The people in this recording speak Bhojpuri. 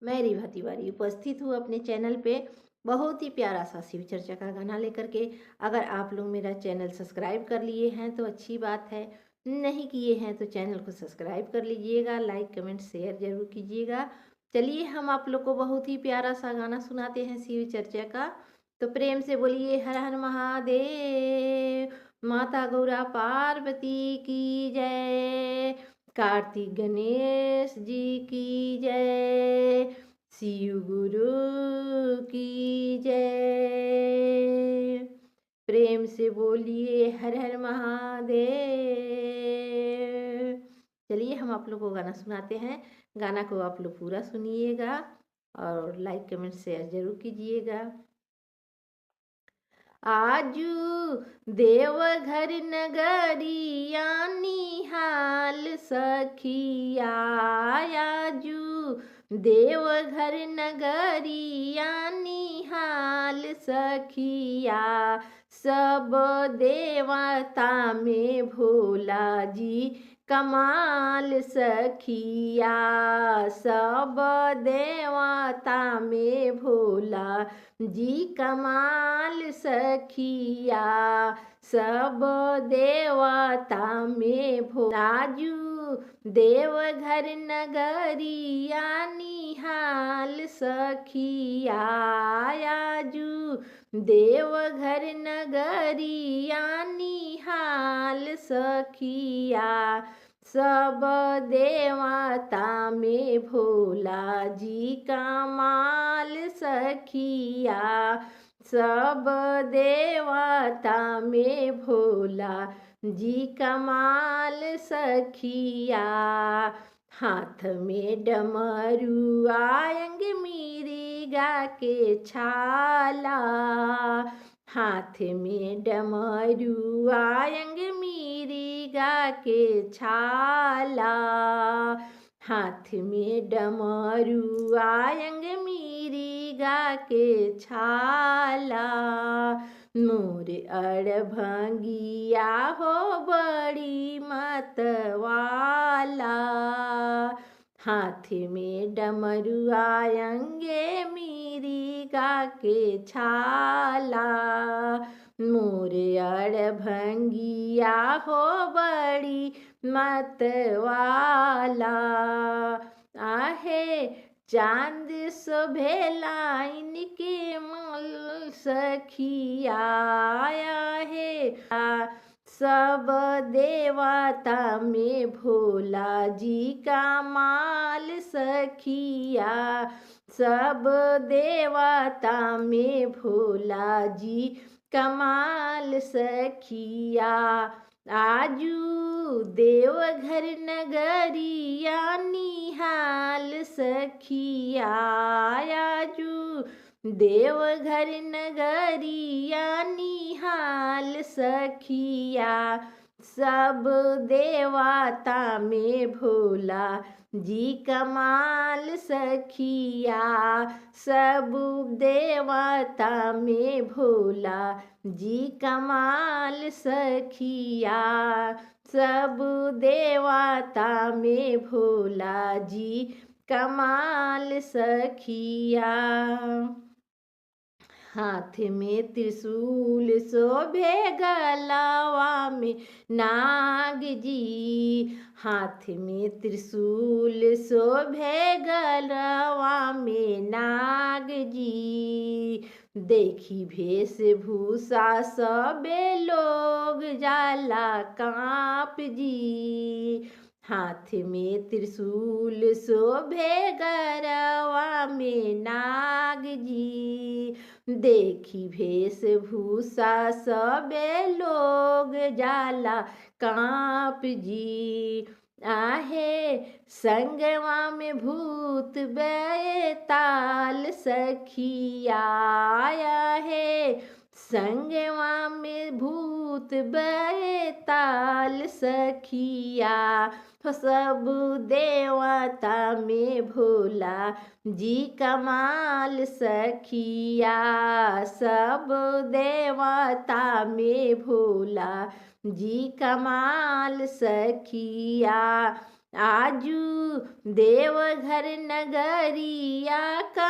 मैं रिभा तिवारी उपस्थित हूँ अपने चैनल पे बहुत ही प्यारा सा शिव चर्चा का गाना लेकर के। अगर आप लोग मेरा चैनल सब्सक्राइब कर लिए हैं तो अच्छी बात है, नहीं किए हैं तो चैनल को सब्सक्राइब कर लीजिएगा, लाइक कमेंट शेयर जरूर कीजिएगा। चलिए हम आप लोग को बहुत ही प्यारा सा गाना सुनाते हैं शिव चर्चा का। तो प्रेम से बोलिए हर हर महादेव, माता गौरा पार्वती की जय, कार्तिक गणेश जी की जय, शिव गुरु की जय। प्रेम से बोलिए हर हर महादेव। चलिए हम आप लोग को गाना सुनाते हैं। गाना को आप लोग पूरा सुनिएगा और लाइक कमेंट शेयर जरूर कीजिएगा। आजू देवघर नगरिया निहाल सखिया, आजू देवघर नगरिया निहाल सखिया, सब देवता में भोला जी कमाल सखिया, सब देवता में भोला जी कमाल सखिया, सब देवता में भोलाजू देवघर नगरिया निहाल सखिया, आजू देवघर नगरिया निहाल सखिया, सब देवता में भोला जी कमाल सखिया, सब देवता में भोला जी कमाल सखिया। हाथ में डमरू आयंग मिर्गा के छाला, हाथ में डमरू आयंग मिर्गा के छाला, हाथ में डमरू आयंग मिर्गा के छाला, मोर अड़भंगिया हो बड़ी मतवाला, हाथ में डमरू आयंगे मिर्गा के छाला, मोर अड़भंगिया हो बड़ी मतवाला, आहे चांद शोभेला इनके मल सखिया, आया है सब देवता में भोला जी का माल सखिया, सब देवता में भोला जी कमाल सखिया, आजू देवघर नगरिया निहाल सखिया, आजू देवघर नगरिया निहाल सखिया, सब देवता में भोला जी कमाल सखिया, सब देवता में भोला जी कमाल सखिया, सब देवता में भोला जी कमाल सखिया। हाथ में त्रिशूल शोभे गलवा में नाग जी, हाथ में त्रिशूल शोभे गलवा में नाग जी, देखी वेशभूषा सबे लोग जाला काँप जी, हाथ में त्रिशूल शोभे गरवा में नाग जी, देखी वेशभूषा सबे लोग जाला काँप जी, आहे संगवा में भूत बैताल सखिया, आया है संगवा में भूत बैताल सखिया, सब देवता में भोला जी कमाल सखिया, सब देवता में भोला जी कमाल सखिया, आजू देवघर नगरिया का